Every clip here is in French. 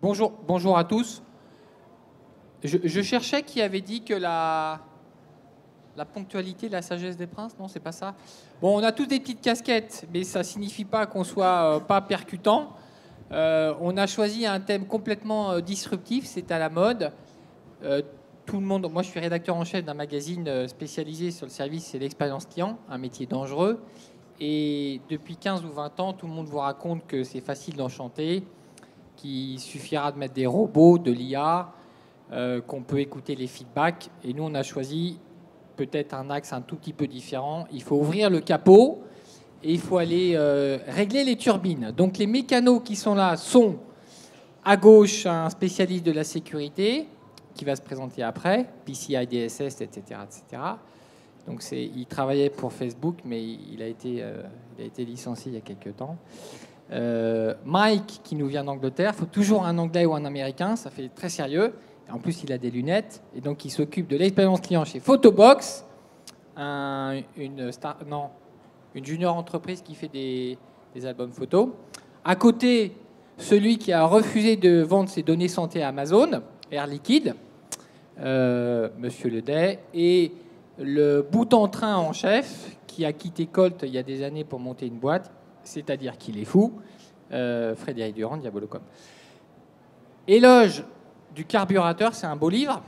Bonjour à tous. Je cherchais qui avait dit que la ponctualité, la sagesse des princes, non, c'est pas ça. Bon, on a tous des petites casquettes, mais ça signifie pas qu'on soit pas percutant. On a choisi un thème complètement disruptif, c'est à la mode. Euh, Tout le monde, moi je suis rédacteur en chef d'un magazine spécialisé sur le service et l'expérience client, un métier dangereux. Et depuis 15 ou 20 ans, tout le monde vous raconte que c'est facile d'enchanter, qu'il suffira de mettre des robots, de l'IA, qu'on peut écouter les feedbacks. Et nous, on a choisi peut-être un axe un tout petit peu différent. Il faut ouvrir le capot et il faut aller régler les turbines. Donc les mécanos qui sont là sont à gauche un spécialiste de la sécurité qui va se présenter après, PCI DSS, etc., etc. Donc il travaillait pour Facebook, mais il a été licencié il y a quelques temps. Mike, qui nous vient d'Angleterre, il faut toujours un Anglais ou un Américain, ça fait très sérieux. Et en plus, il a des lunettes, et donc il s'occupe de l'expérience client chez Photobox, une junior entreprise qui fait des albums photos. À côté, celui qui a refusé de vendre ses données santé à Amazon, Air Liquide, Monsieur Ledet, et le bout en train en chef, qui a quitté Colt il y a des années pour monter une boîte, c'est-à-dire qu'il est fou, Frédéric Durand, Diabolocom. Éloge du carburateur, c'est un beau livre.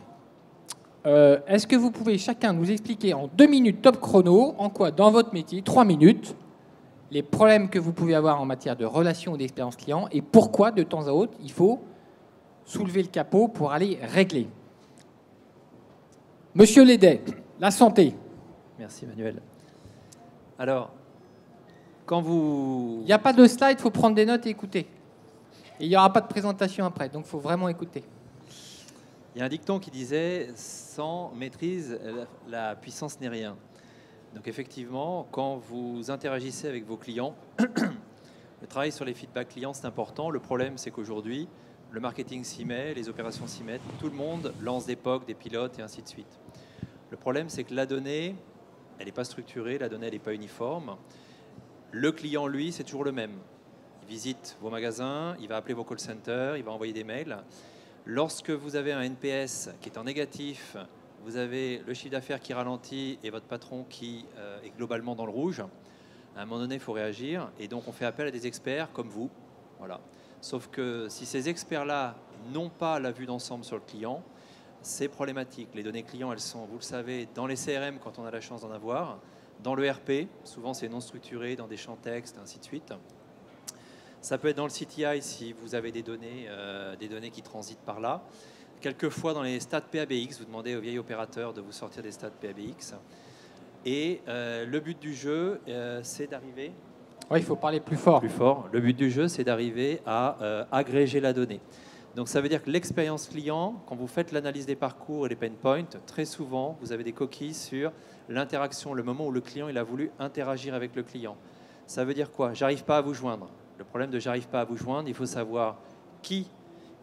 Est-ce que vous pouvez chacun nous expliquer en 2 minutes top chrono, en quoi, dans votre métier, 3 minutes, les problèmes que vous pouvez avoir en matière de relations ou d'expérience client, et pourquoi, de temps à autre, il faut soulever le capot pour aller régler. Monsieur Ledet, la santé. Merci Manuel. Alors, quand vous... Il n'y a pas de slide, il faut prendre des notes et écouter. Et il n'y aura pas de présentation après, donc il faut vraiment écouter. Il y a un dicton qui disait « sans maîtrise, la puissance n'est rien ». Donc effectivement, quand vous interagissez avec vos clients, le travail sur les feedbacks clients, c'est important. Le problème, c'est qu'aujourd'hui, le marketing s'y met, les opérations s'y mettent, tout le monde lance des POC, des pilotes et ainsi de suite. Le problème, c'est que la donnée, elle n'est pas structurée, la donnée, elle n'est pas uniforme. Le client, lui, c'est toujours le même. Il visite vos magasins, il va appeler vos call centers, il va envoyer des mails. Lorsque vous avez un NPS qui est en négatif, vous avez le chiffre d'affaires qui ralentit et votre patron qui est globalement dans le rouge, à un moment donné, il faut réagir. Et donc, on fait appel à des experts comme vous. Voilà. Sauf que si ces experts-là n'ont pas la vue d'ensemble sur le client, c'est problématique. Les données clients, elles sont, vous le savez, dans les CRM quand on a la chance d'en avoir, dans le RP, souvent c'est non structuré, dans des champs textes, ainsi de suite. Ça peut être dans le CTI si vous avez des données qui transitent par là. Quelquefois dans les stats PABX, vous demandez aux vieils opérateurs de vous sortir des stats PABX. Et le but du jeu, c'est d'arriver... Oui, il faut parler plus fort. Plus fort. Le but du jeu, c'est d'arriver à agréger la donnée. Donc ça veut dire que l'expérience client, quand vous faites l'analyse des parcours et les pain points, très souvent, vous avez des coquilles sur l'interaction, le moment où le client il a voulu interagir avec le client. Ça veut dire quoi? J'arrive pas à vous joindre. Le problème de j'arrive pas à vous joindre, il faut savoir qui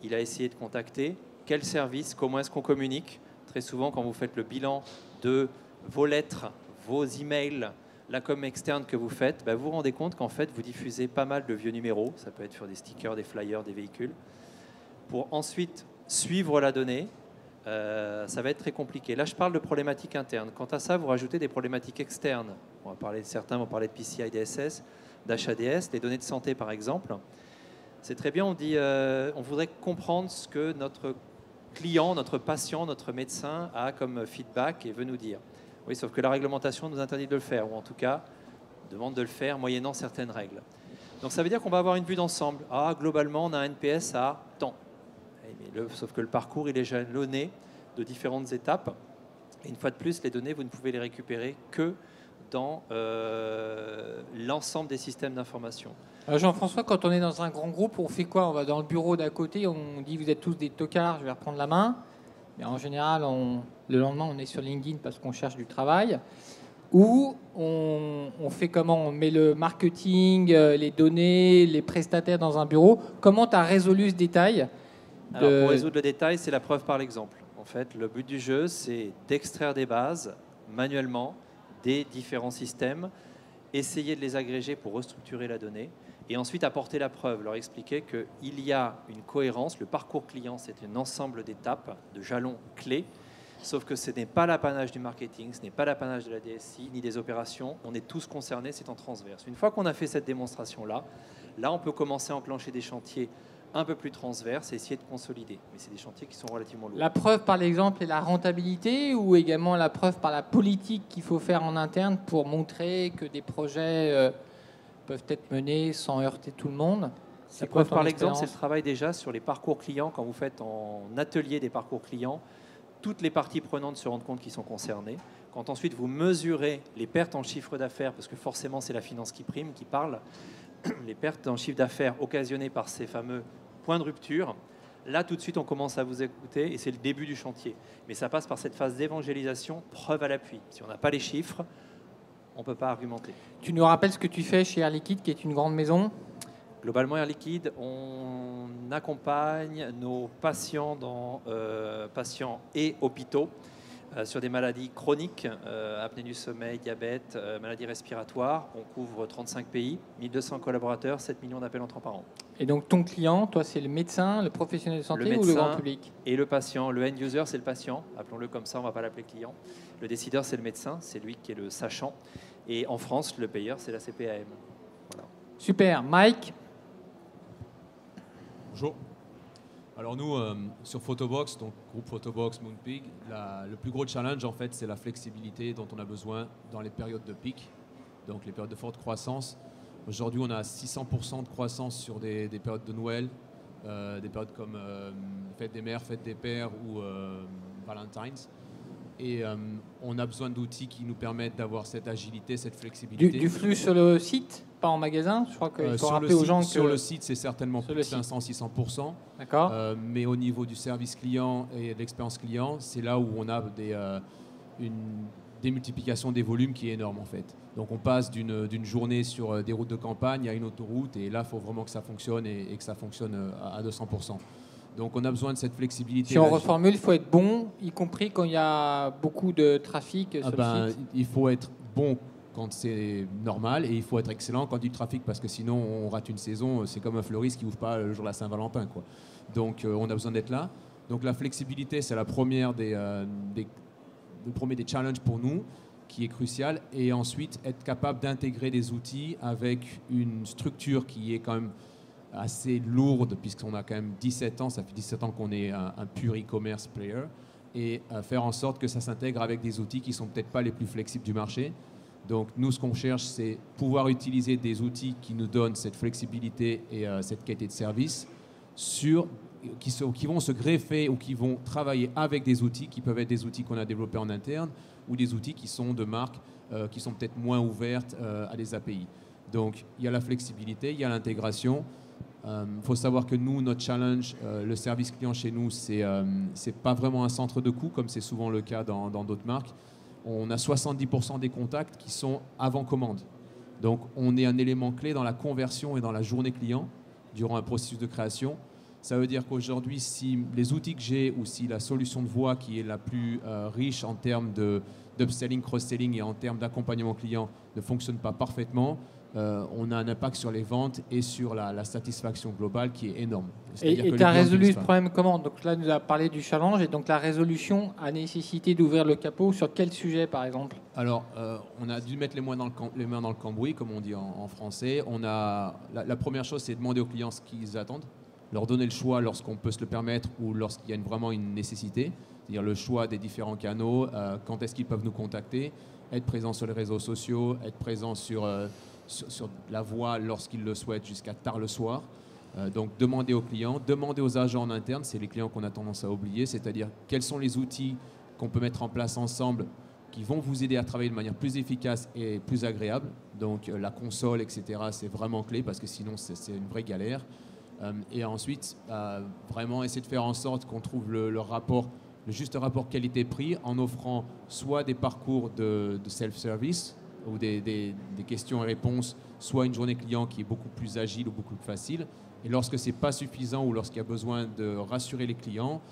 il a essayé de contacter, quel service, comment est-ce qu'on communique. Très souvent, quand vous faites le bilan de vos lettres, vos emails, la com externe que vous faites, vous vous rendez compte qu'en fait, vous diffusez pas mal de vieux numéros. Ça peut être sur des stickers, des flyers, des véhicules. Pour ensuite suivre la donnée, ça va être très compliqué. Là, je parle de problématiques internes. Quant à ça, vous rajoutez des problématiques externes. On va parler, certains vont parler de PCI DSS, d'HADS, des données de santé par exemple. C'est très bien, on dit, on voudrait comprendre ce que notre client, notre patient, notre médecin a comme feedback et veut nous dire. Oui, sauf que la réglementation nous interdit de le faire, ou en tout cas demande de le faire moyennant certaines règles. Donc ça veut dire qu'on va avoir une vue d'ensemble. Ah, globalement, on a un NPS à tant. Sauf que le parcours, il est jalonné de différentes étapes. Et une fois de plus, les données, vous ne pouvez les récupérer que dans l'ensemble des systèmes d'information. Jean-François, quand on est dans un grand groupe, on fait quoi? On va dans le bureau d'à côté, on dit vous êtes tous des tocards, je vais reprendre la main. Mais en général, le lendemain, on est sur LinkedIn parce qu'on cherche du travail. Ou on fait comment? On met le marketing, les données, les prestataires dans un bureau. Comment tu as résolu ce détail? Alors, pour résoudre le détail, c'est la preuve par l'exemple. En fait, le but du jeu, c'est d'extraire des bases manuellement des différents systèmes, essayer de les agréger pour restructurer la donnée Et ensuite, apporter la preuve, leur expliquer qu'il y a une cohérence. Le parcours client, c'est un ensemble d'étapes, de jalons clés. Sauf que ce n'est pas l'apanage du marketing, ce n'est pas l'apanage de la DSI, ni des opérations. On est tous concernés, c'est en transverse. Une fois qu'on a fait cette démonstration-là, là, on peut commencer à enclencher des chantiers un peu plus transverses et essayer de consolider. Mais c'est des chantiers qui sont relativement lourds. La preuve par l'exemple est la rentabilité ou également la preuve par la politique qu'il faut faire en interne pour montrer que des projets peuvent être menés sans heurter tout le monde? La preuve par l'exemple, c'est le travail déjà sur les parcours clients. Quand vous faites en atelier des parcours clients, toutes les parties prenantes se rendent compte qu'ils sont concernés. Quand ensuite vous mesurez les pertes en chiffre d'affaires, parce que forcément c'est la finance qui prime, qui parle, les pertes en chiffre d'affaires occasionnées par ces fameux points de rupture, là tout de suite on commence à vous écouter et c'est le début du chantier. Mais ça passe par cette phase d'évangélisation, preuve à l'appui. Si on n'a pas les chiffres, on ne peut pas argumenter. Tu nous rappelles ce que tu fais chez Air Liquide, qui est une grande maison? Globalement, Air Liquide, on accompagne nos patients, patients et hôpitaux sur des maladies chroniques, apnée du sommeil, diabète, maladies respiratoires. On couvre 35 pays, 1200 collaborateurs, 7 millions d'appels entrants par an. Et donc ton client, toi, c'est le médecin, le professionnel de santé ou le grand public? Et le patient. Le end user, c'est le patient. Appelons-le comme ça, on ne va pas l'appeler client. Le décideur, c'est le médecin, c'est lui qui est le sachant. Et en France, le payeur, c'est la CPAM. Voilà. Super. Mike? Bonjour. Alors nous, sur Photobox, donc groupe Photobox, Moonpig, le plus gros challenge en fait, c'est la flexibilité dont on a besoin dans les périodes de pic, donc les périodes de forte croissance. Aujourd'hui, on a 600% de croissance sur des périodes de Noël, des périodes comme Fête des Mères, Fête des Pères ou Valentine's. Et on a besoin d'outils qui nous permettent d'avoir cette agilité, cette flexibilité. Du flux sur le site, pas en magasin? Je crois qu'il faut rappeler aux gens que... Sur le site, c'est certainement plus de 500-600%. D'accord. Mais au niveau du service client et de l'expérience client, c'est là où on a une démultiplication des volumes qui est énorme en fait. Donc on passe d'une journée sur des routes de campagne à une autoroute et là, il faut vraiment que ça fonctionne et que ça fonctionne à 200%. Donc on a besoin de cette flexibilité. Si on reformule, il faut être bon, y compris quand il y a beaucoup de trafic sur le site. Il faut être bon quand c'est normal et il faut être excellent quand il y a du trafic parce que sinon on rate une saison, c'est comme un fleuriste qui n'ouvre pas le jour de la Saint-Valentin, quoi. Donc on a besoin d'être là. Donc la flexibilité, c'est la première des challenges pour nous qui est crucial et ensuite être capable d'intégrer des outils avec une structure qui est quand même assez lourde puisqu'on a quand même 17 ans, ça fait 17 ans qu'on est un pur e-commerce player et faire en sorte que ça s'intègre avec des outils qui ne sont peut-être pas les plus flexibles du marché. Donc nous, ce qu'on cherche, c'est pouvoir utiliser des outils qui nous donnent cette flexibilité et cette qualité de service qui vont se greffer ou qui vont travailler avec des outils qui peuvent être des outils qu'on a développés en interne ou des outils qui sont de marques qui sont peut-être moins ouvertes à des API. Donc il y a la flexibilité, il y a l'intégration. Faut savoir que nous, notre challenge, le service client chez nous, c'est pas vraiment un centre de coût comme c'est souvent le cas dans d'autres marques. On a 70% des contacts qui sont avant commande. Donc on est un élément clé dans la conversion et dans la journée client durant un processus de création. Ça veut dire qu'aujourd'hui, si les outils que j'ai ou si la solution de voix qui est la plus riche en termes d'upselling, cross-selling et en termes d'accompagnement client ne fonctionne pas parfaitement, on a un impact sur les ventes et sur la satisfaction globale qui est énorme. Et tu as résolu ce problème comment? Donc là, nous a parlé du challenge et donc la résolution a nécessité d'ouvrir le capot sur quel sujet par exemple? Alors, on a dû mettre les mains dans le cambouis, comme on dit en français. La première chose, c'est demander aux clients ce qu'ils attendent, leur donner le choix lorsqu'on peut se le permettre ou lorsqu'il y a vraiment une nécessité, c'est-à-dire le choix des différents canaux, quand est-ce qu'ils peuvent nous contacter, être présent sur les réseaux sociaux, être présent sur la voie lorsqu'ils le souhaitent jusqu'à tard le soir. Donc demander aux clients, demander aux agents en interne, c'est les clients qu'on a tendance à oublier, c'est-à-dire quels sont les outils qu'on peut mettre en place ensemble qui vont vous aider à travailler de manière plus efficace et plus agréable. Donc la console, etc., c'est vraiment clé parce que sinon c'est une vraie galère. Et ensuite, vraiment essayer de faire en sorte qu'on trouve le juste rapport qualité-prix en offrant soit des parcours de self-service ou des questions et réponses, soit une journée client qui est beaucoup plus agile ou beaucoup plus facile. Et lorsque ce n'est pas suffisant ou lorsqu'il y a besoin de rassurer les clients,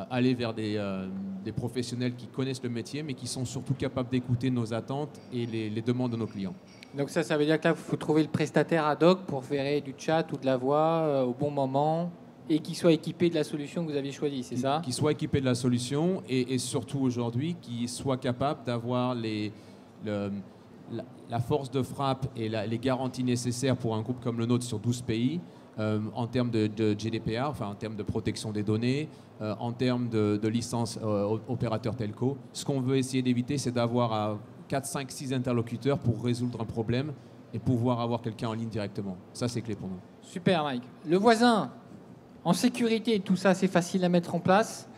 aller vers des professionnels qui connaissent le métier, mais qui sont surtout capables d'écouter nos attentes et les demandes de nos clients. Donc ça veut dire que là, il faut trouver le prestataire ad hoc pour faire du chat ou de la voix au bon moment et qui soit équipé de la solution que vous avez choisie, c'est ça? Qui soit équipé de la solution et surtout aujourd'hui, qui soit capable d'avoir la force de frappe et les garanties nécessaires pour un groupe comme le nôtre sur 12 pays, en termes de GDPR, enfin en termes de protection des données, en termes de licence opérateur telco. Ce qu'on veut essayer d'éviter, c'est d'avoir 4, 5, 6 interlocuteurs pour résoudre un problème et pouvoir avoir quelqu'un en ligne directement. Ça, c'est clé pour nous. Super, Mike. Le voisin, en sécurité et tout ça, c'est facile à mettre en place?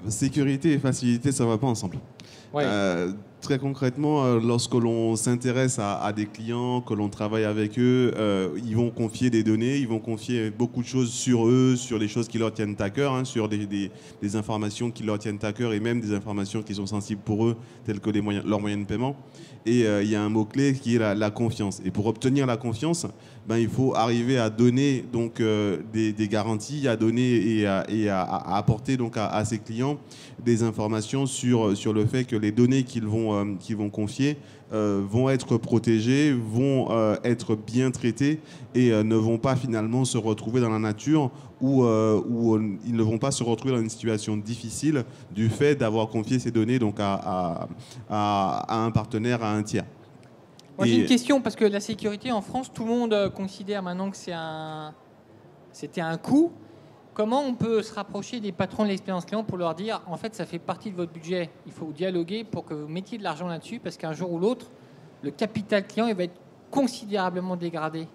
Sécurité et facilité, ça ne va pas ensemble. Ouais. Très concrètement, lorsque l'on s'intéresse à des clients, que l'on travaille avec eux, ils vont confier des données, ils vont confier beaucoup de choses sur eux, sur les choses qui leur tiennent à cœur, sur des informations qui leur tiennent à cœur et même des informations qui sont sensibles pour eux, telles que leurs moyens de paiement. Et il y a un mot-clé qui est la confiance. Et pour obtenir la confiance, il faut arriver à donner donc, des garanties, à donner et à apporter donc, à ses clients des informations sur le fait que les données qu'ils vont confier vont être protégées, vont être bien traitées et ne vont pas finalement se retrouver dans la nature où ils ne vont pas se retrouver dans une situation difficile du fait d'avoir confié ces données donc, à un partenaire, à un tiers. Moi, j'ai une question, parce que la sécurité en France, tout le monde considère maintenant que c'était un coût. Comment on peut se rapprocher des patrons de l'expérience client pour leur dire, en fait, ça fait partie de votre budget, il faut dialoguer pour que vous mettiez de l'argent là-dessus, parce qu'un jour ou l'autre, le capital client il va être considérablement dégradé.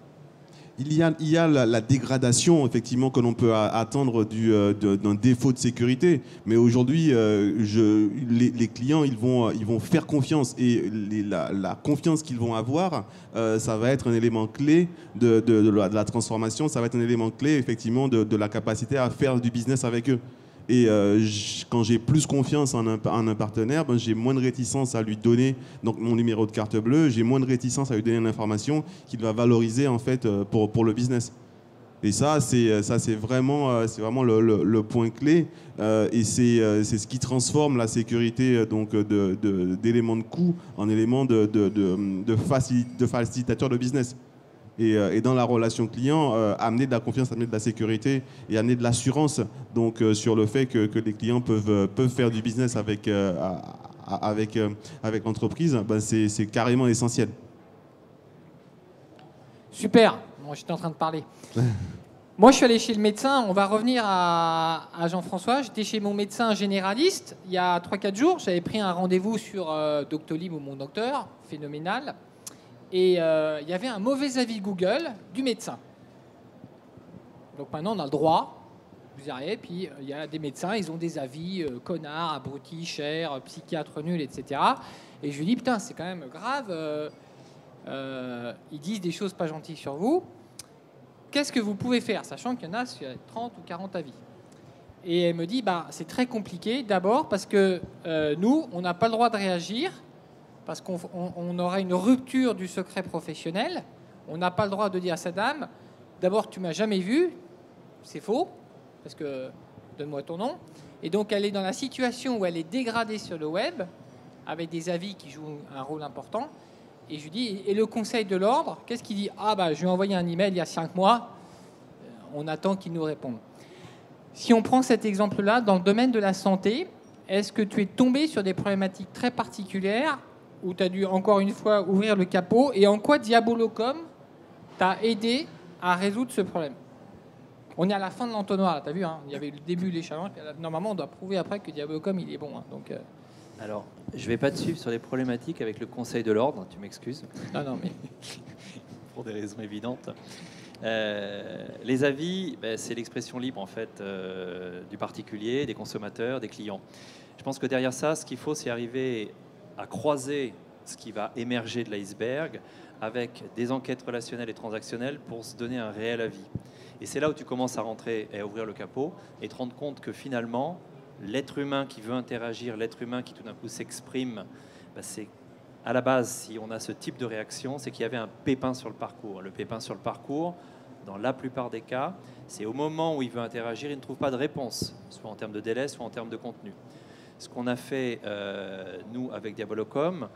Il y a la dégradation effectivement que l'on peut attendre d'un défaut de sécurité, mais aujourd'hui les clients ils vont faire confiance et la confiance qu'ils vont avoir, ça va être un élément clé de la transformation, ça va être un élément clé effectivement de la capacité à faire du business avec eux. Et quand j'ai plus confiance en un partenaire, j'ai moins de réticence à lui donner donc, mon numéro de carte bleue, j'ai moins de réticence à lui donner une information qu'il va valoriser en fait, pour le business. Et ça, c'est vraiment le point clé et c'est ce qui transforme la sécurité donc, d'éléments de coût en éléments de facilitateur de business. Et dans la relation client, amener de la confiance, amener de la sécurité et amener de l'assurance donc, sur le fait que les clients peuvent faire du business avec l'entreprise, c'est carrément essentiel. Super, moi j'étais en train de parler. Moi je suis allé chez le médecin, on va revenir à Jean-François. J'étais chez mon médecin généraliste il y a 3-4 jours, j'avais pris un rendez-vous sur Doctolib ou Mon Docteur, phénoménal. Et il y avait un mauvais avis Google du médecin. Donc maintenant, on a le droit, vous y arrivez, puis il y a des médecins, ils ont des avis connards, abrutis, chers, psychiatres nuls, etc. Et je lui dis, putain, c'est quand même grave, ils disent des choses pas gentilles sur vous. Qu'est-ce que vous pouvez faire, sachant qu'il y en a sur 30 ou 40 avis? Et elle me dit, c'est très compliqué, d'abord parce que nous, on n'a pas le droit de réagir, parce qu'on aura une rupture du secret professionnel. On n'a pas le droit de dire à sa dame, d'abord, tu m'as jamais vu, c'est faux, parce que donne-moi ton nom. Et donc, elle est dans la situation où elle est dégradée sur le web, avec des avis qui jouent un rôle important. Et je lui dis, et le Conseil de l'Ordre, qu'est-ce qu'il dit? Je lui ai envoyé un email il y a 5 mois, on attend qu'il nous réponde. Si on prend cet exemple-là, dans le domaine de la santé, est-ce que tu es tombé sur des problématiques très particulières où tu as dû encore une fois ouvrir le capot, et en quoi Diabolocom t'a aidé à résoudre ce problème? On est à la fin de l'entonnoir, tu as vu, il y avait le début des challenges. Normalement, on doit prouver après que Diabolocom, il est bon. Donc, Alors, je ne vais pas te suivre sur les problématiques avec le Conseil de l'Ordre, tu m'excuses. Non, mais... Pour des raisons évidentes. Les avis, c'est l'expression libre en fait du particulier, des consommateurs, des clients. Je pense que derrière ça, ce qu'il faut, c'est arriver à croiser ce qui va émerger de l'iceberg avec des enquêtes relationnelles et transactionnelles pour se donner un réel avis. Et c'est là où tu commences à rentrer et à ouvrir le capot et te rendre compte que finalement, l'être humain qui veut interagir, l'être humain qui tout d'un coup s'exprime, c'est à la base, si on a ce type de réaction, c'est qu'il y avait un pépin sur le parcours. Le pépin sur le parcours, dans la plupart des cas, c'est au moment où il veut interagir, il ne trouve pas de réponse, soit en termes de délai, soit en termes de contenu. Ce qu'on a fait, nous, avec Diabolocom,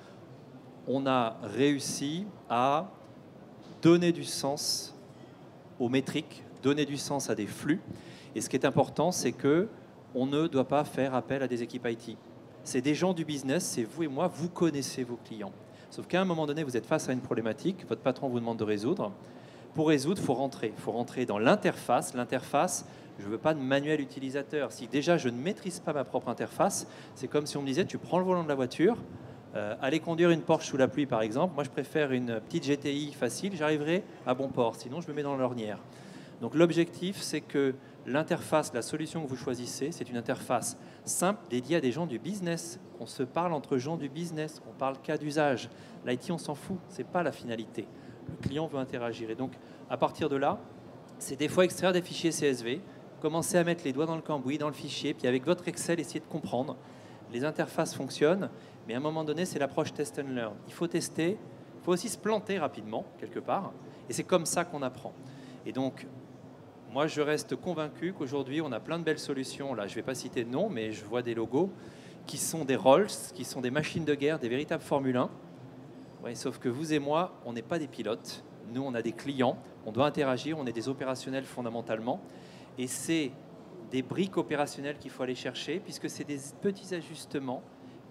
on a réussi à donner du sens aux métriques, donner du sens à des flux. Et ce qui est important, c'est qu'on ne doit pas faire appel à des équipes IT. C'est des gens du business, c'est vous et moi, vous connaissez vos clients. Sauf qu'à un moment donné, vous êtes face à une problématique, votre patron vous demande de résoudre. Pour résoudre, il faut rentrer. Il faut rentrer dans l'interface. L'interface, je ne veux pas de manuel utilisateur. Si déjà je ne maîtrise pas ma propre interface, c'est comme si on me disait, tu prends le volant de la voiture, aller conduire une Porsche sous la pluie par exemple, moi je préfère une petite GTI facile, j'arriverai à bon port, sinon je me mets dans l'ornière. Donc l'objectif, c'est que l'interface, la solution que vous choisissez, c'est une interface simple dédiée à des gens du business. On se parle entre gens du business, on parle cas d'usage. L'IT, on s'en fout, ce n'est pas la finalité. Le client veut interagir. Et donc, à partir de là, c'est des fois extraire des fichiers CSV, commencer à mettre les doigts dans le cambouis, dans le fichier, puis avec votre Excel, essayer de comprendre. Les interfaces fonctionnent, mais à un moment donné, c'est l'approche test and learn. Il faut tester, il faut aussi se planter rapidement, quelque part, et c'est comme ça qu'on apprend. Et donc, moi, je reste convaincu qu'aujourd'hui, on a plein de belles solutions. Là, je ne vais pas citer de nom, mais je vois des logos qui sont des Rolls, qui sont des machines de guerre, des véritables Formule 1. Ouais, sauf que vous et moi, on n'est pas des pilotes. Nous, on a des clients, on doit interagir, on est des opérationnels fondamentalement. Et c'est des briques opérationnelles qu'il faut aller chercher, puisque c'est des petits ajustements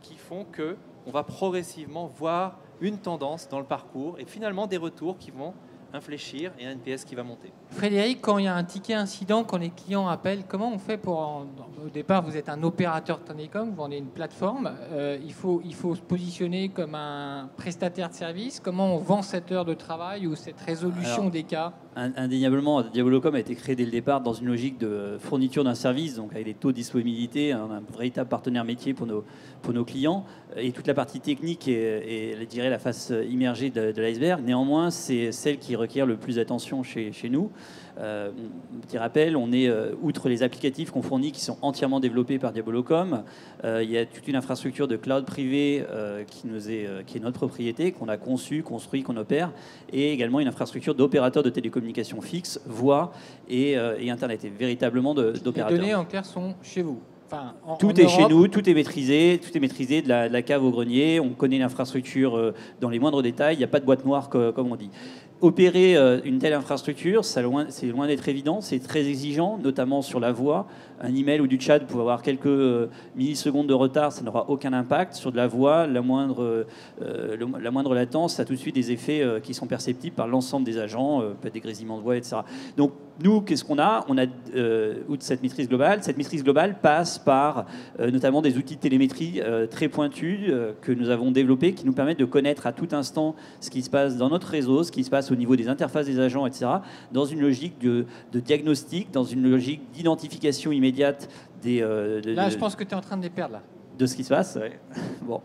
qui font qu'on va progressivement voir une tendance dans le parcours et finalement des retours qui vont infléchir et un NPS qui va monter. Frédéric, quand il y a un ticket incident, quand les clients appellent, comment on fait pour... Au départ, vous êtes un opérateur télécom, vous vendez une plateforme, il faut se positionner comme un prestataire de service. Comment on vend cette heure de travail ou cette résolution des cas? Indéniablement, Diabolocom a été créé dès le départ dans une logique de fourniture d'un service, donc avec des taux de disponibilité, un véritable partenaire métier pour nos clients. Et toute la partie technique est je dirais, la face immergée de l'iceberg. Néanmoins, c'est celle qui requiert le plus d'attention chez nous. Petit rappel, on est, outre les applicatifs qu'on fournit qui sont entièrement développés par Diabolocom, il y a toute une infrastructure de cloud privé qui est notre propriété, qu'on a conçue, construit, qu'on opère, et également une infrastructure d'opérateurs de télécommunications fixes, voix et Internet, et véritablement d'opérateurs. Les données, en clair, sont chez vous. Enfin, tout est chez nous, tout est maîtrisé de la cave au grenier. On connaît l'infrastructure dans les moindres détails. Il n'y a pas de boîte noire, comme on dit. Opérer une telle infrastructure, c'est loin d'être évident. C'est très exigeant, notamment sur la voix. Un email ou du chat peut avoir quelques millisecondes de retard, ça n'aura aucun impact. Sur de la voix, la moindre latence, ça a tout de suite des effets qui sont perceptibles par l'ensemble des agents, peut-être des grésillements de voix, etc. Donc, nous, qu'est-ce qu'on a? On a, outre cette maîtrise globale, passe par notamment des outils de télémétrie très pointus que nous avons développés, qui nous permettent de connaître à tout instant ce qui se passe dans notre réseau, ce qui se passe au niveau des interfaces des agents, etc., dans une logique de diagnostic, dans une logique d'identification immédiate des... Là, je pense que tu es en train de les perdre, là. De ce qui se passe, ouais. Bon.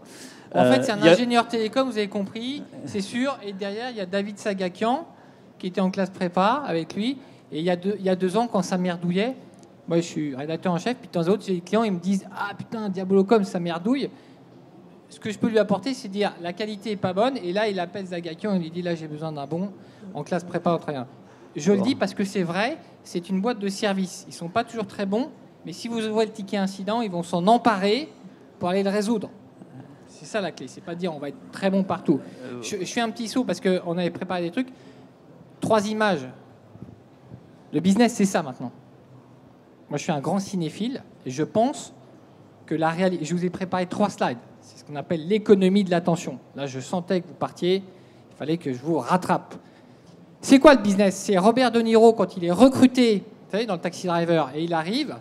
En fait, c'est un ingénieur télécom, vous avez compris, c'est sûr. Et derrière, il y a David Sagakian, qui était en classe prépa avec lui. Et il y a 2 ans, quand ça merdouillait, moi, je suis rédacteur en chef, puis de temps en temps, j'ai des clients, ils me disent « Ah, putain, Diabolocom, ça merdouille ». Ce que je peux lui apporter, c'est dire la qualité est pas bonne. Et là, il appelle Zagakian, il lui dit là, j'ai besoin d'un bon en classe prépa au travail. Je le dis parce que c'est vrai, c'est une boîte de service. Ils sont pas toujours très bons, mais si vous ouvrez le ticket incident, ils vont s'en emparer pour aller le résoudre. C'est ça la clé. C'est pas dire on va être très bon partout. Je fais un petit saut parce qu'on avait préparé des trucs. 3 images. Le business, c'est ça maintenant. Moi, je suis un grand cinéphile et je pense que la réalité. Je vous ai préparé 3 slides. C'est ce qu'on appelle l'économie de l'attention. Là, je sentais que vous partiez. Il fallait que je vous rattrape. C'est quoi le business? C'est Robert De Niro quand il est recruté, vous savez, dans le Taxi Driver, et il arrive.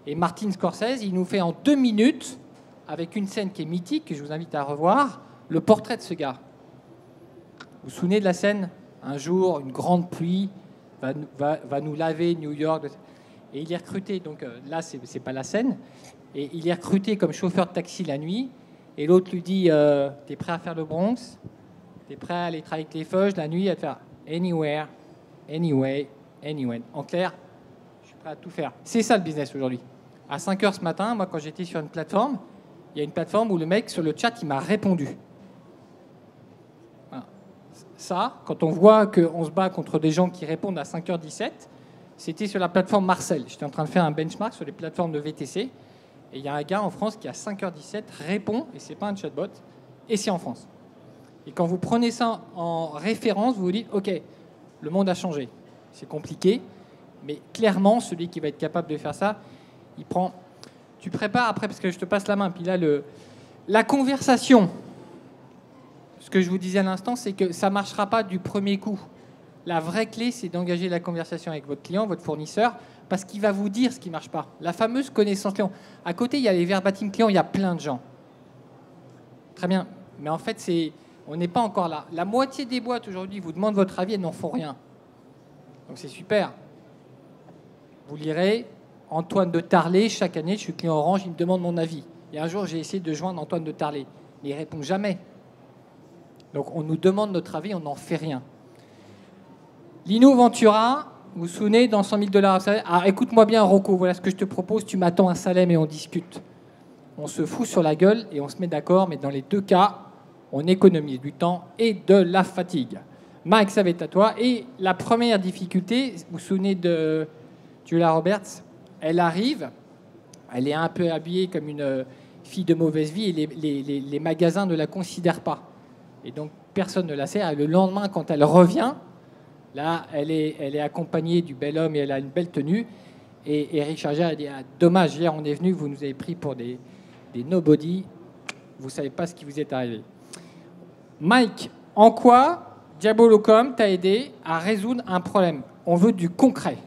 Et Martin Scorsese, il nous fait en 2 minutes, avec une scène qui est mythique, que je vous invite à revoir, le portrait de ce gars. Vous vous souvenez de la scène? Un jour, une grande pluie va nous laver New York. Et il est recruté, donc là, c'est pas la scène. Et il est recruté comme chauffeur de taxi la nuit. Et l'autre lui dit t'es prêt à faire le Bronx? T'es prêt à aller travailler avec les Feuges la nuit, à te faire anywhere, anyway, anywhere. En clair, je suis prêt à tout faire. C'est ça le business aujourd'hui. À 5h ce matin, moi, quand j'étais sur une plateforme, il y a une plateforme où le mec, sur le chat, il m'a répondu. Voilà. ça, quand on voit qu'on se bat contre des gens qui répondent à 5h17, c'était sur la plateforme Marcel. J'étais en train de faire un benchmark sur les plateformes de VTC. Et il y a un gars en France qui, à 5h17, répond, et ce n'est pas un chatbot, et c'est en France. Et quand vous prenez ça en référence, vous vous dites, OK, le monde a changé. C'est compliqué, mais clairement, celui qui va être capable de faire ça, il prend... Tu prépares après, parce que je te passe la main, puis là, la conversation, ce que je vous disais à l'instant, c'est que ça ne marchera pas du premier coup. La vraie clé, c'est d'engager la conversation avec votre client, votre fournisseur, parce qu'il va vous dire ce qui ne marche pas. La fameuse connaissance client. À côté, il y a les verbatim clients, il y a plein de gens. Très bien. Mais en fait, on n'est pas encore là. La moitié des boîtes aujourd'hui vous demandent votre avis, elles n'en font rien. Donc c'est super. Vous lirez Antoine de Tarlet, chaque année, je suis client Orange, il me demande mon avis. Et un jour, j'ai essayé de joindre Antoine de Tarlet. Mais il ne répond jamais. Donc on nous demande notre avis, on n'en fait rien. Lino Ventura, vous vous souvenez, dans 100 000 $. Alors écoute-moi bien, Rocco, voilà ce que je te propose. Tu m'attends à Salem et on discute. On se fout sur la gueule et on se met d'accord, mais dans les deux cas, on économise du temps et de la fatigue. Mike, ça va être à toi. Et la première difficulté, vous vous souvenez de Julia Roberts, elle arrive, elle est un peu habillée comme une fille de mauvaise vie et les magasins ne la considèrent pas. Et donc, personne ne la sert. Et le lendemain, quand elle revient, là, elle est accompagnée du bel homme et elle a une belle tenue. Et Richard Gere a dit, ah, dommage, hier on est venu, vous nous avez pris pour des nobody, vous ne savez pas ce qui vous est arrivé. Mike, en quoi Diabolocom t'a aidé à résoudre un problème? On veut du concret.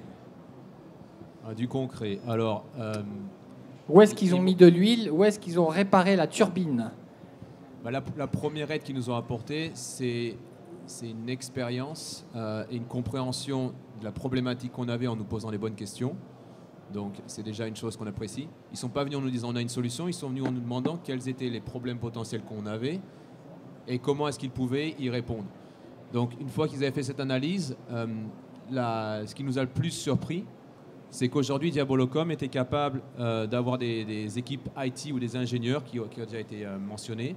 Du concret. Alors, où est-ce qu'ils ont mis de l'huile? Où est-ce qu'ils ont réparé la turbine? La première aide qu'ils nous ont apportée, c'est une expérience et une compréhension de la problématique qu'on avait en nous posant les bonnes questions. Donc, c'est déjà une chose qu'on apprécie. Ils ne sont pas venus en nous disant on a une solution, ils sont venus en nous demandant quels étaient les problèmes potentiels qu'on avait et comment est-ce qu'ils pouvaient y répondre. Donc, une fois qu'ils avaient fait cette analyse, ce qui nous a le plus surpris, c'est qu'aujourd'hui, Diabolocom était capable d'avoir des équipes IT ou des ingénieurs qui ont déjà été mentionnés,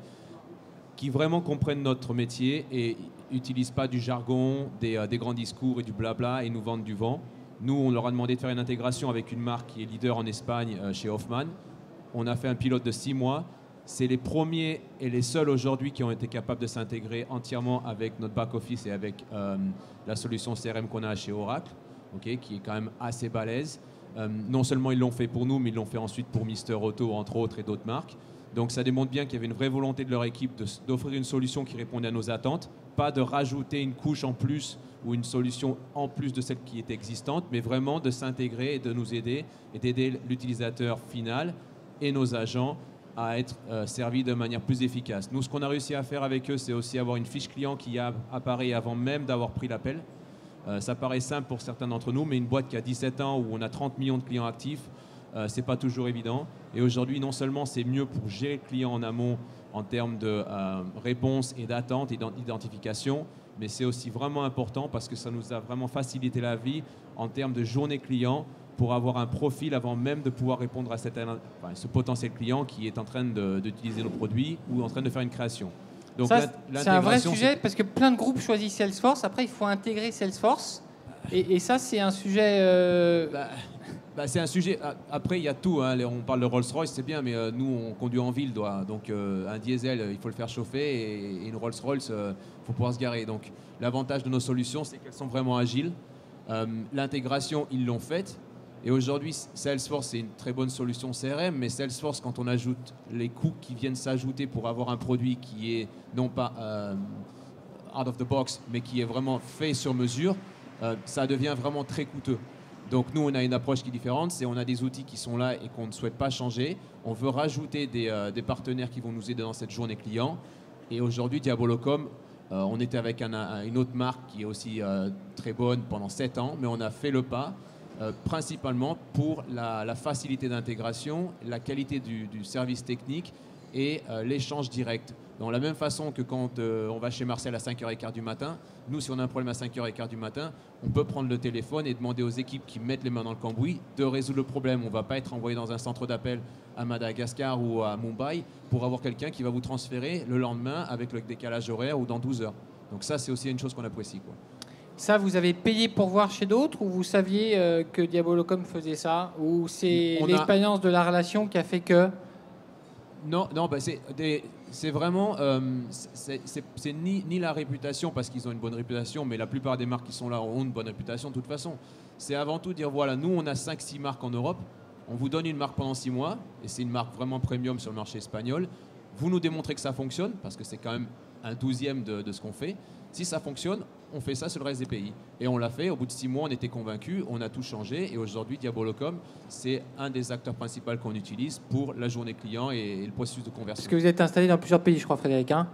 qui vraiment comprennent notre métier et n'utilisent pas du jargon, des grands discours et du blabla et nous vendent du vent. Nous, on leur a demandé de faire une intégration avec une marque qui est leader en Espagne chez Hoffmann. On a fait un pilote de 6 mois. C'est les premiers et les seuls aujourd'hui qui ont été capables de s'intégrer entièrement avec notre back-office et avec la solution CRM qu'on a chez Oracle, okay, qui est quand même assez balèze. Non seulement ils l'ont fait pour nous, mais ils l'ont fait ensuite pour Mister Auto, entre autres, et d'autres marques. Donc ça démontre bien qu'il y avait une vraie volonté de leur équipe d'offrir une solution qui répondait à nos attentes, pas de rajouter une couche en plus ou une solution en plus de celle qui était existante, mais vraiment de s'intégrer et de nous aider et d'aider l'utilisateur final et nos agents à être servis de manière plus efficace. Nous, ce qu'on a réussi à faire avec eux, c'est aussi avoir une fiche client qui apparaît avant même d'avoir pris l'appel. Ça paraît simple pour certains d'entre nous, mais une boîte qui a 17 ans où on a 30 millions de clients actifs, c'est pas toujours évident. Et aujourd'hui, non seulement c'est mieux pour gérer le client en amont en termes de réponse et d'attente et d'identification, mais c'est aussi vraiment important parce que ça nous a vraiment facilité la vie en termes de journée client pour avoir un profil avant même de pouvoir répondre à ce potentiel client qui est en train d'utiliser nos produits ou en train de faire une création. Donc c'est un vrai sujet parce que plein de groupes choisissent Salesforce. Après, il faut intégrer Salesforce. Et ça, c'est un sujet... c'est un sujet. Après, il y a tout. Hein. On parle de Rolls-Royce, c'est bien, mais nous, on conduit en ville. Donc, un diesel, il faut le faire chauffer. Et une Rolls-Royce, il faut pouvoir se garer. Donc, l'avantage de nos solutions, c'est qu'elles sont vraiment agiles. L'intégration, ils l'ont faite. Et aujourd'hui, Salesforce, c'est une très bonne solution CRM. Mais Salesforce, quand on ajoute les coûts qui viennent s'ajouter pour avoir un produit qui est non pas out of the box, mais qui est vraiment fait sur mesure, ça devient vraiment très coûteux. Donc nous, on a une approche qui est différente, c'est on a des outils qui sont là et qu'on ne souhaite pas changer. On veut rajouter des partenaires qui vont nous aider dans cette journée client. Et aujourd'hui, Diabolocom, on était avec une autre marque qui est aussi très bonne pendant 7 ans, mais on a fait le pas principalement pour la facilité d'intégration, la qualité du service technique et l'échange direct. De la même façon que quand on va chez Marcel à 5h15 du matin, nous, si on a un problème à 5h15 du matin, on peut prendre le téléphone et demander aux équipes qui mettent les mains dans le cambouis de résoudre le problème. On ne va pas être envoyé dans un centre d'appel à Madagascar ou à Mumbai pour avoir quelqu'un qui va vous transférer le lendemain avec le décalage horaire ou dans 12 heures. Donc ça, c'est aussi une chose qu'on apprécie, quoi. Ça, vous avez payé pour voir chez d'autres ou vous saviez que Diabolocom faisait ça? Ou c'est l'expérience de la relation qui a fait que... Non, bah c'est vraiment... c'est ni la réputation, parce qu'ils ont une bonne réputation, mais la plupart des marques qui sont là ont une bonne réputation de toute façon. C'est avant tout dire, voilà, nous, on a 5-6 marques en Europe, on vous donne une marque pendant 6 mois, et c'est une marque vraiment premium sur le marché espagnol. Vous nous démontrez que ça fonctionne, parce que c'est quand même un 12e de ce qu'on fait. Si ça fonctionne, on fait ça sur le reste des pays. Et on l'a fait, au bout de 6 mois, on était convaincus, on a tout changé. Et aujourd'hui, Diabolocom, c'est un des acteurs principaux qu'on utilise pour la journée client et le processus de conversion. Parce que vous êtes installé dans plusieurs pays, je crois, Frédéric. Hein?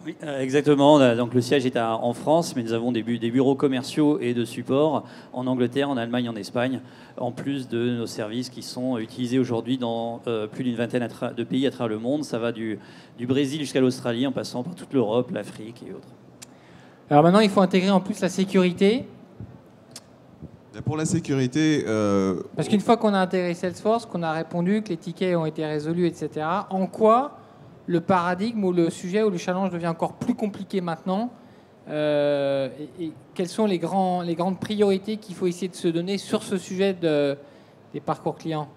Oui, exactement. Donc, le siège est en France, mais nous avons des bureaux commerciaux et de support en Angleterre, en Allemagne, en Espagne, en plus de nos services qui sont utilisés aujourd'hui dans plus d'une vingtaine de pays à travers le monde. Ça va du Brésil jusqu'à l'Australie, en passant par toute l'Europe, l'Afrique et autres. Alors maintenant, il faut intégrer en plus la sécurité. Pour la sécurité... Parce qu'une fois qu'on a intégré Salesforce, qu'on a répondu, que les tickets ont été résolus, etc., en quoi le paradigme ou le sujet ou le challenge devient encore plus compliqué maintenant et quelles sont les grandes priorités qu'il faut essayer de se donner sur ce sujet des parcours clients?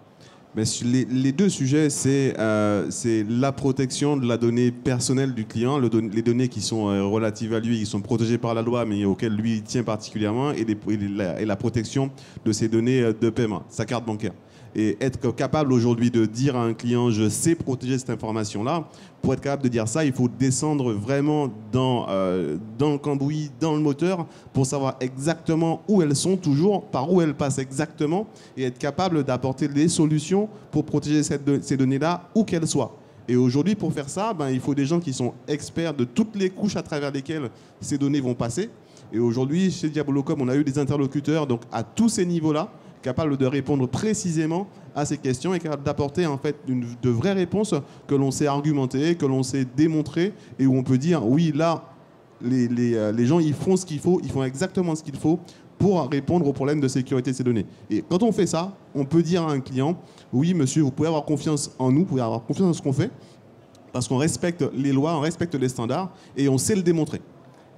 Mais les deux sujets, c'est la protection de la donnée personnelle du client, les données qui sont relatives à lui, qui sont protégées par la loi, mais auxquelles lui il tient particulièrement, et la protection de ses données de paiement, sa carte bancaire. Et être capable aujourd'hui de dire à un client, je sais protéger cette information-là, pour être capable de dire ça, il faut descendre vraiment dans le cambouis, dans le moteur, pour savoir exactement où elles sont toujours, par où elles passent exactement, et être capable d'apporter des solutions pour protéger ces données-là, où qu'elles soient. Et aujourd'hui, pour faire ça, il faut des gens qui sont experts de toutes les couches à travers lesquelles ces données vont passer. Et aujourd'hui, chez Diabolocom, on a eu des interlocuteurs donc, à tous ces niveaux-là, capable de répondre précisément à ces questions et capable d'apporter en fait de vraies réponses que l'on sait argumenter, que l'on sait démontrer et où on peut dire oui, là, les gens ils font ce qu'il faut, ils font exactement ce qu'il faut pour répondre aux problèmes de sécurité de ces données. Et quand on fait ça, on peut dire à un client oui, monsieur, vous pouvez avoir confiance en nous, vous pouvez avoir confiance en ce qu'on fait parce qu'on respecte les lois, on respecte les standards et on sait le démontrer.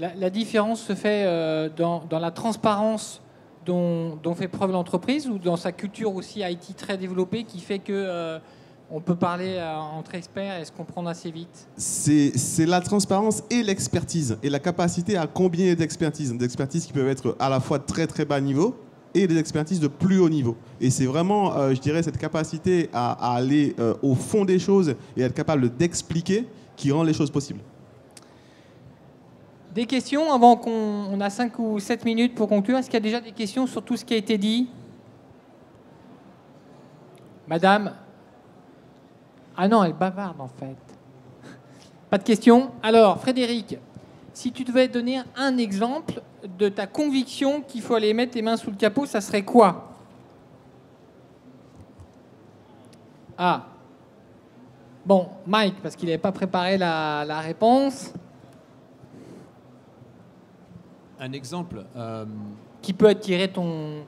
La différence se fait dans la transparence dont fait preuve l'entreprise ou dans sa culture aussi IT très développée qui fait que on peut parler entre experts et se comprendre assez vite? C'est la transparence et l'expertise et la capacité à combiner des expertises qui peuvent être à la fois de très très bas niveau et des expertises de plus haut niveau. Et c'est vraiment, je dirais, cette capacité à aller au fond des choses et être capable d'expliquer qui rend les choses possibles. Des questions avant qu'on a 5 ou 7 minutes pour conclure. Est-ce qu'il y a déjà des questions sur tout ce qui a été dit? Madame? Ah non, elle bavarde en fait. Pas de questions? Alors, Frédéric, si tu devais donner un exemple de ta conviction qu'il faut aller mettre les mains sous le capot, ça serait quoi? Ah. Bon, Mike, parce qu'il n'avait pas préparé la réponse. Un exemple qui peut attirer ton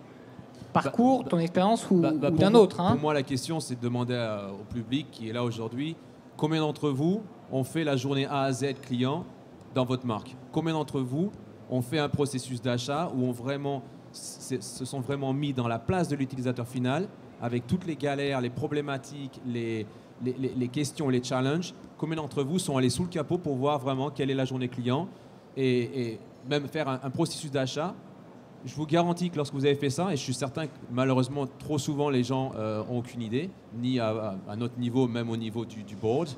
parcours, ton expérience ou d'un autre. Hein. Pour moi, la question, c'est de demander au public qui est là aujourd'hui, combien d'entre vous ont fait la journée A à Z client dans votre marque? Combien d'entre vous ont fait un processus d'achat où se sont vraiment mis dans la place de l'utilisateur final avec toutes les galères, les problématiques, les questions, les challenges? Combien d'entre vous sont allés sous le capot pour voir vraiment quelle est la journée client et même faire un processus d'achat? Je vous garantis que lorsque vous avez fait ça, et je suis certain que malheureusement trop souvent les gens n'ont aucune idée, ni à notre niveau, même au niveau du board,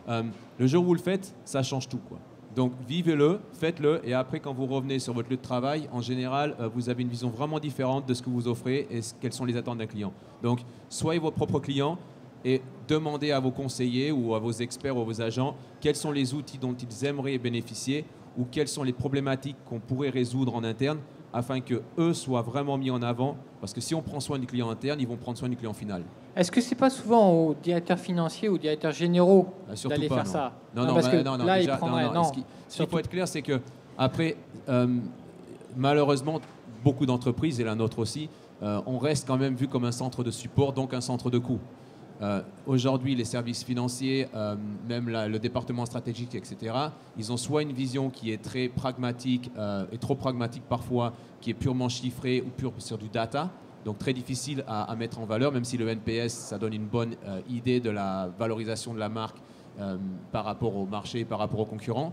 le jour où vous le faites, ça change tout, quoi. Donc vivez-le, faites-le, et après quand vous revenez sur votre lieu de travail, en général, vous avez une vision vraiment différente de ce que vous offrez et quelles sont les attentes d'un client. Donc soyez votre propre client et demandez à vos conseillers ou à vos experts ou à vos agents quels sont les outils dont ils aimeraient bénéficier ou quelles sont les problématiques qu'on pourrait résoudre en interne afin qu'eux soient vraiment mis en avant. Parce que si on prend soin du client interne, ils vont prendre soin du client final. Est-ce que c'est pas souvent aux directeurs financiers ou aux directeurs généraux d'aller faire ça? Non, parce que non, là, déjà, ils prendraient... non. Ce qu'il faut être clair, c'est que après, malheureusement, beaucoup d'entreprises, et la nôtre aussi, on reste quand même vu comme un centre de support, donc un centre de coût. Aujourd'hui, les services financiers, même le département stratégique, etc., ils ont soit une vision qui est très pragmatique et trop pragmatique parfois, qui est purement chiffrée ou pure sur du data, donc très difficile à mettre en valeur, même si le NPS, ça donne une bonne idée de la valorisation de la marque par rapport au marché, par rapport aux concurrents.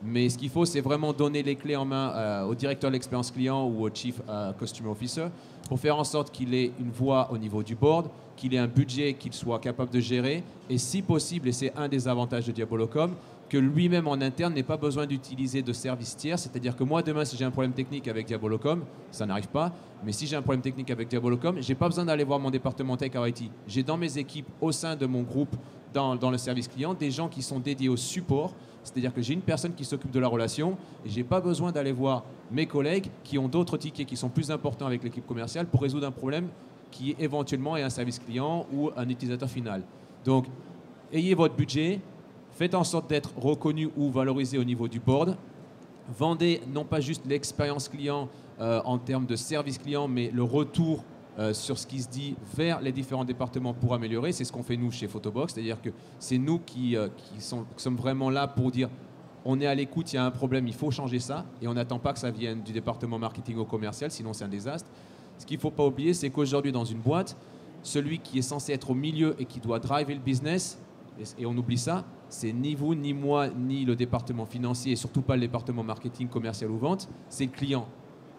Mais ce qu'il faut, c'est vraiment donner les clés en main au directeur de l'expérience client ou au Chief Customer Officer pour faire en sorte qu'il ait une voix au niveau du board, qu'il ait un budget qu'il soit capable de gérer et si possible, et c'est un des avantages de Diabolocom, que lui-même en interne n'ait pas besoin d'utiliser de services tiers. C'est-à-dire que moi, demain, si j'ai un problème technique avec Diabolocom, ça n'arrive pas, mais si j'ai un problème technique avec Diabolocom, je n'ai pas besoin d'aller voir mon département Tech IT. J'ai dans mes équipes, au sein de mon groupe, dans le service client, des gens qui sont dédiés au support. C'est-à-dire que j'ai une personne qui s'occupe de la relation et je n'ai pas besoin d'aller voir mes collègues qui ont d'autres tickets qui sont plus importants avec l'équipe commerciale pour résoudre un problème qui éventuellement est un service client ou un utilisateur final. Donc, ayez votre budget, faites en sorte d'être reconnu ou valorisé au niveau du board. Vendez non pas juste l'expérience client en termes de service client, mais le retour sur ce qui se dit vers les différents départements pour améliorer. C'est ce qu'on fait nous chez Photobox, c'est-à-dire que c'est nous qui sommes vraiment là pour dire on est à l'écoute, il y a un problème, il faut changer ça, et on n'attend pas que ça vienne du département marketing ou commercial, sinon c'est un désastre. Ce qu'il ne faut pas oublier, c'est qu'aujourd'hui dans une boîte, celui qui est censé être au milieu et qui doit driver le business, et on oublie ça, c'est ni vous, ni moi, ni le département financier, et surtout pas le département marketing, commercial ou vente, c'est le client.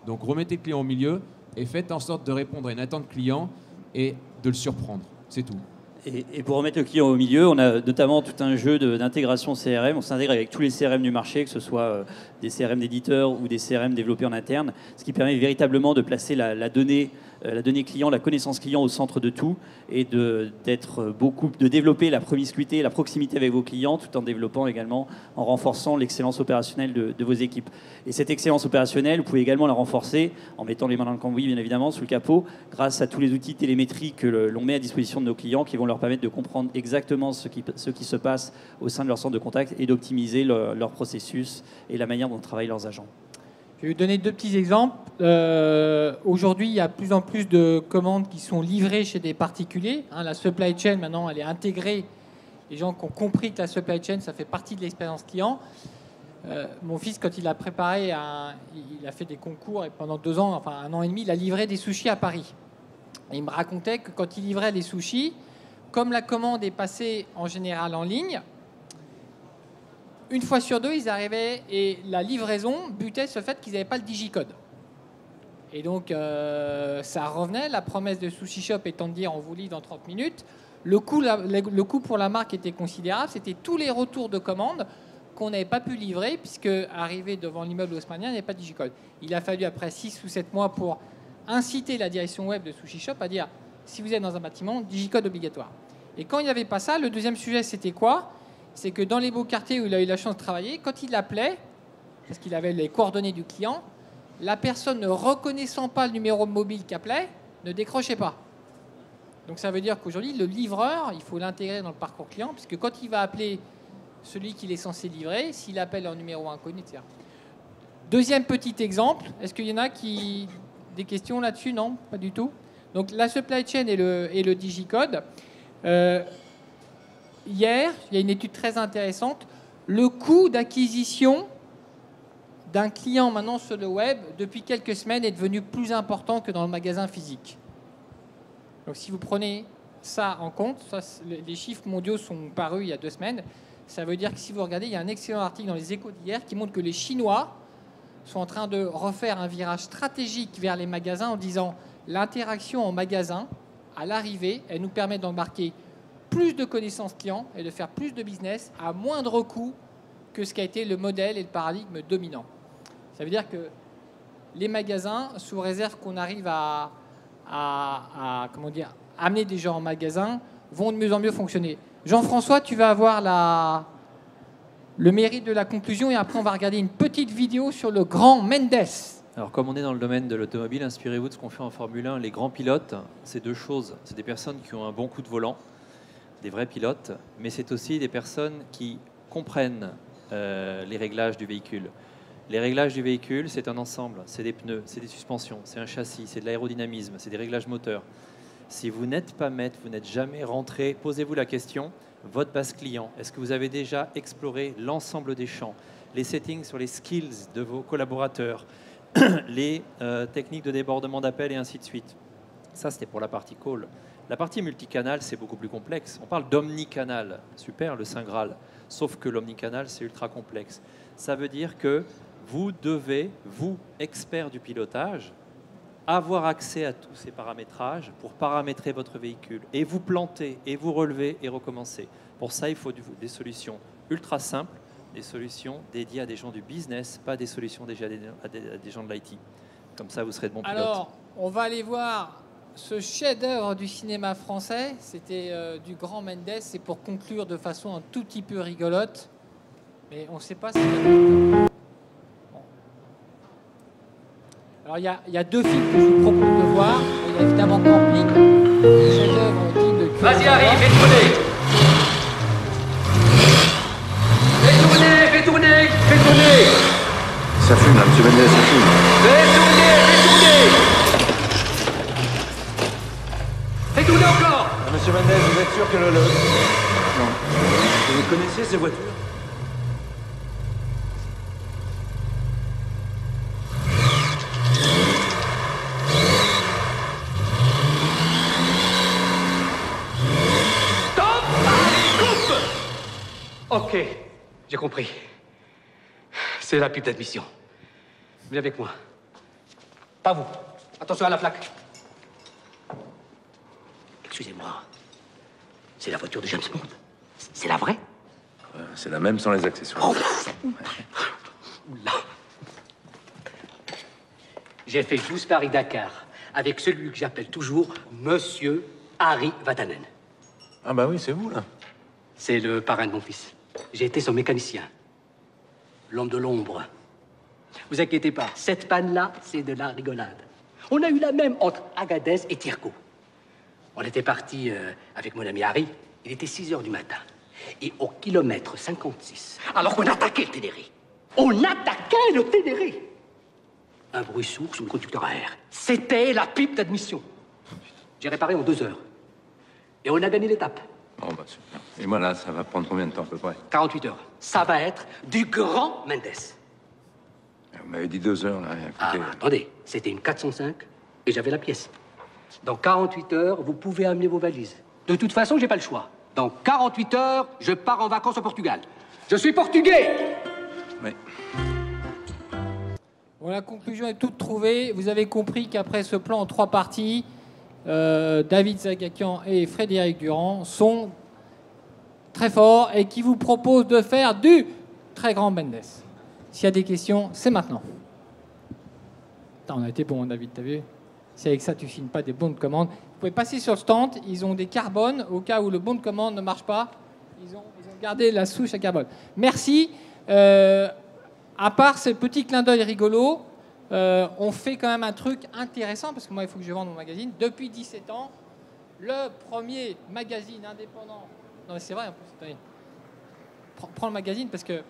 Donc remettez le client au milieu, et faites en sorte de répondre à une attente client et de le surprendre. C'est tout. Et pour remettre le client au milieu, on a notamment tout un jeu d'intégration CRM. On s'intègre avec tous les CRM du marché, que ce soit des CRM d'éditeurs ou des CRM développés en interne, ce qui permet véritablement de placer la donnée client, la connaissance client au centre de tout et de développer la promiscuité, la proximité avec vos clients, tout en développant également, en renforçant l'excellence opérationnelle de vos équipes. Et cette excellence opérationnelle, vous pouvez également la renforcer en mettant les mains dans le cambouis, bien évidemment, sous le capot, grâce à tous les outils télémétriques que l'on met à disposition de nos clients qui vont leur permettre de comprendre exactement ce qui se passe au sein de leur centre de contact et d'optimiser leur processus et la manière dont travaillent leurs agents. Je vais vous donner 2 petits exemples. Aujourd'hui, il y a de plus en plus de commandes qui sont livrées chez des particuliers. La supply chain, maintenant, elle est intégrée. Les gens qui ont compris que la supply chain, ça fait partie de l'expérience client. Mon fils, quand il a préparé, il a fait des concours et pendant 2 ans, enfin 1 an et demi, il a livré des sushis à Paris. Et il me racontait que quand il livrait les sushis, comme la commande est passée en général en ligne, une fois sur 2, ils arrivaient et la livraison butait sur le fait qu'ils n'avaient pas le digicode. Et donc, ça revenait. La promesse de Sushi Shop étant de dire on vous livre dans 30 minutes. Le coût pour la marque était considérable. C'était tous les retours de commandes qu'on n'avait pas pu livrer puisque, arrivé devant l'immeuble haussmannien, il n'y avait pas de digicode. Il a fallu, après 6 ou 7 mois, pour inciter la direction web de Sushi Shop à dire si vous êtes dans un bâtiment, digicode obligatoire. Et quand il n'y avait pas ça, le deuxième sujet, c'était quoi ? C'est que dans les beaux quartiers où il a eu la chance de travailler, quand il appelait, parce qu'il avait les coordonnées du client, la personne ne reconnaissant pas le numéro mobile qu'appelait, ne décrochait pas. Donc ça veut dire qu'aujourd'hui, le livreur, il faut l'intégrer dans le parcours client, puisque quand il va appeler celui qu'il est censé livrer, s'il appelle un numéro inconnu, etc. Deuxième petit exemple, est-ce qu'il y en a qui des questions là-dessus? Non, pas du tout. Donc la supply chain et le digicode. Hier, il y a une étude très intéressante. Le coût d'acquisition d'un client maintenant sur le web, depuis quelques semaines, est devenu plus important que dans le magasin physique. Donc si vous prenez ça en compte, les chiffres mondiaux sont parus il y a 2 semaines, ça veut dire que si vous regardez, il y a un excellent article dans les Échos d'hier qui montre que les Chinois sont en train de refaire un virage stratégique vers les magasins en disant l'interaction en magasin, à l'arrivée, elle nous permet d'embarquer plus de connaissances clients et de faire plus de business à moindre coût que ce qui a été le modèle et le paradigme dominant. Ça veut dire que les magasins, sous réserve qu'on arrive à amener des gens en magasin, vont de mieux en mieux fonctionner. Jean-François, tu vas avoir le mérite de la conclusion et après on va regarder une petite vidéo sur le grand Mendes. Alors, comme on est dans le domaine de l'automobile, inspirez-vous de ce qu'on fait en Formule 1. Les grands pilotes, c'est 2 choses. C'est des personnes qui ont un bon coup de volant, des vrais pilotes, mais c'est aussi des personnes qui comprennent les réglages du véhicule. Les réglages du véhicule, c'est un ensemble. C'est des pneus, c'est des suspensions, c'est un châssis, c'est de l'aérodynamisme, c'est des réglages moteurs. Si vous n'êtes pas maître, vous n'êtes jamais rentré, posez-vous la question, votre base client, est-ce que vous avez déjà exploré l'ensemble des champs, les settings sur les skills de vos collaborateurs, les techniques de débordement d'appel et ainsi de suite. Ça, c'était pour la partie call. La partie multicanal, c'est beaucoup plus complexe. On parle d'omnicanal, super, le Saint Graal. Sauf que l'omnicanal, c'est ultra complexe. Ça veut dire que vous devez, vous, expert du pilotage, avoir accès à tous ces paramétrages pour paramétrer votre véhicule et vous planter, et vous relever et recommencer. Pour ça, il faut des solutions ultra simples, des solutions dédiées à des gens du business, pas des solutions dédiées à des gens de l'IT. Comme ça, vous serez de bons pilotes. Alors, on va aller voir ce chef-d'œuvre du cinéma français. C'était du grand Mendes. C'est pour conclure de façon un tout petit peu rigolote. Mais on ne sait pas si... Bon. Alors, il y a deux films que je vous propose de voir. Il y a évidemment Camping, chef-d'œuvre digne de... Vas-y, Harry, fais tourner. Fais tourner. Ça fume, là, monsieur Mendes, ça fume. Fais tourner encore. Monsieur Mendes, vous êtes sûr que le... Non. Vous connaissez ces voitures? Stop. Allez, coupe. Ok, j'ai compris. C'est la pipe d'admission. Venez avec moi. Pas vous. Attention à la flaque. Excusez-moi. C'est la voiture de James Bond. C'est la vraie? C'est la même sans les accessoires. Oula. J'ai fait 12 Paris-Dakar avec celui que j'appelle toujours Monsieur Harry Vatanen. Ah bah oui, c'est vous, là. C'est le parrain de mon fils. J'ai été son mécanicien. L'homme de l'ombre. Vous inquiétez pas, cette panne-là, c'est de la rigolade. On a eu la même entre Agadez et Tirco. On était partis avec mon ami Harry. Il était 6 heures du matin. Et au kilomètre 56, alors qu'on attaquait le Ténéré. On attaquait le Ténéré. Un bruit sourd sous le conducteur à air. C'était la pipe d'admission. J'ai réparé en 2 heures. Et on a gagné l'étape. Bon, bah super. Et moi, là, ça va prendre combien de temps, à peu près? 48 heures. Ça va être du grand Mendes. Vous m'avez dit 2 heures, là. Ah, Écoutez, attendez, c'était une 405 et j'avais la pièce. Dans 48 heures, vous pouvez amener vos valises. De toute façon, j'ai pas le choix. Dans 48 heures, je pars en vacances au Portugal. Je suis portugais! mais... Bon, la conclusion est toute trouvée. Vous avez compris qu'après ce plan en 3 parties, David Zagakian et Frédéric Durand sont très forts et qui vous proposent de faire du très grand Mendes. S'il y a des questions, c'est maintenant. Putain, on a été bon, David, t'as vu? Si avec ça, tu signes pas des bons de commande. Vous pouvez passer sur le stand, ils ont des carbones, au cas où le bon de commande ne marche pas. Ils ont gardé la souche à carbone. Merci. À part ce petit clin d'œil rigolo, on fait quand même un truc intéressant, parce que moi, il faut que je vende mon magazine. Depuis 17 ans, le premier magazine indépendant... Non, mais c'est vrai, en plus. Attendez. Prends le magazine, parce que...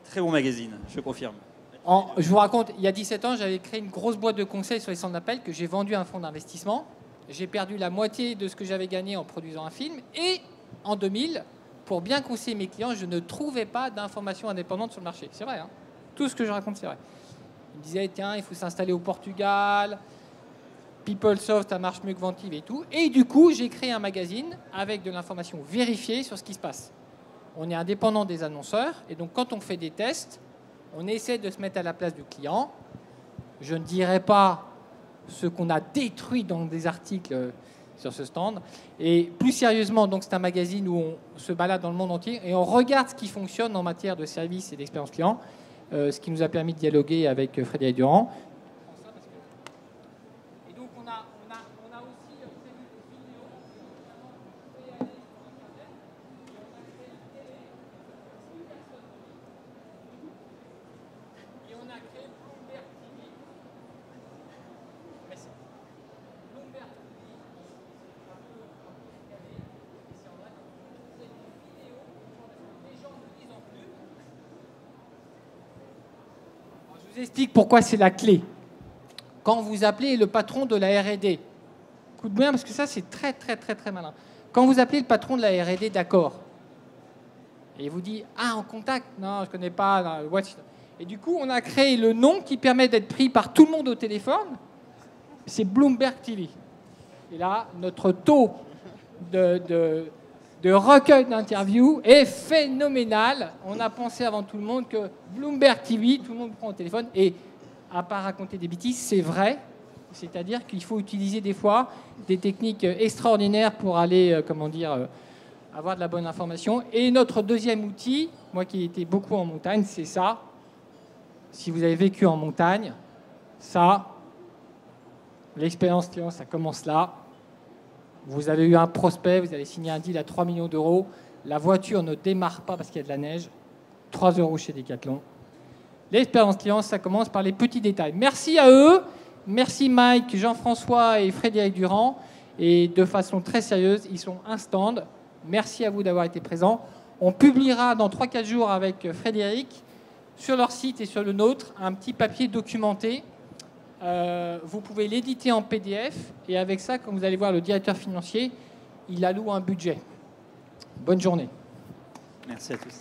Très bon magazine, je confirme. Je vous raconte, il y a 17 ans, j'avais créé une grosse boîte de conseils sur les centres d'appel que j'ai vendu à un fonds d'investissement. J'ai perdu la moitié de ce que j'avais gagné en produisant un film. Et en 2000, pour bien conseiller mes clients, je ne trouvais pas d'informations indépendantes sur le marché. C'est vrai, hein. Tout ce que je raconte, c'est vrai. Ils me disaient, tiens, il faut s'installer au Portugal. PeopleSoft, ça marche mieux que Ventive et tout. Et du coup, j'ai créé un magazine avec de l'information vérifiée sur ce qui se passe. On est indépendant des annonceurs. Et donc, quand on fait des tests, on essaie de se mettre à la place du client. Je ne dirai pas ce qu'on a détruit dans des articles sur ce stand. Et plus sérieusement, donc c'est un magazine où on se balade dans le monde entier et on regarde ce qui fonctionne en matière de service et d'expérience client, ce qui nous a permis de dialoguer avec Frédéric Durand. Et donc on a aussi prévu des vidéos, notamment vous pouvez aller sur Internet et on a créé une télé, 6 personnes. Et on a créé Bloomberg TV. Merci. Bloomberg TV, un peu décalé, et c'est en vrai. C'est une vidéo, les gens ne lisent plus. Alors, je vous explique pourquoi c'est la clé. Quand vous appelez le patron de la R&D, coup de main parce que ça, c'est très, très, très, très malin. Quand vous appelez le patron de la R&D, d'accord, et il vous dit « Ah, en contact? Non, je ne connais pas. Non, et du coup, on a créé le nom qui permet d'être pris par tout le monde au téléphone. C'est Bloomberg TV. Et là, notre taux de recueil d'interviews est phénoménal. On a pensé avant tout le monde que Bloomberg TV, tout le monde prend au téléphone. Et à part raconter des bêtises, c'est vrai. C'est-à-dire qu'il faut utiliser des fois des techniques extraordinaires pour aller, avoir de la bonne information. Et notre deuxième outil, moi qui étais beaucoup en montagne, c'est ça. Si vous avez vécu en montagne, ça, l'expérience client, ça commence là. Vous avez eu un prospect, vous avez signé un deal à 3 millions d'euros. La voiture ne démarre pas parce qu'il y a de la neige. 3 € chez Decathlon. L'expérience client, ça commence par les petits détails. Merci à eux. Merci Mike, Jean-François et Frédéric Durand. Et de façon très sérieuse, ils sont un stand. Merci à vous d'avoir été présents. On publiera dans 3-4 jours avec Frédéric, sur leur site et sur le nôtre, un petit papier documenté. Vous pouvez l'éditer en PDF. Et avec ça, quand vous allez voir le directeur financier, il alloue un budget. Bonne journée. Merci à tous.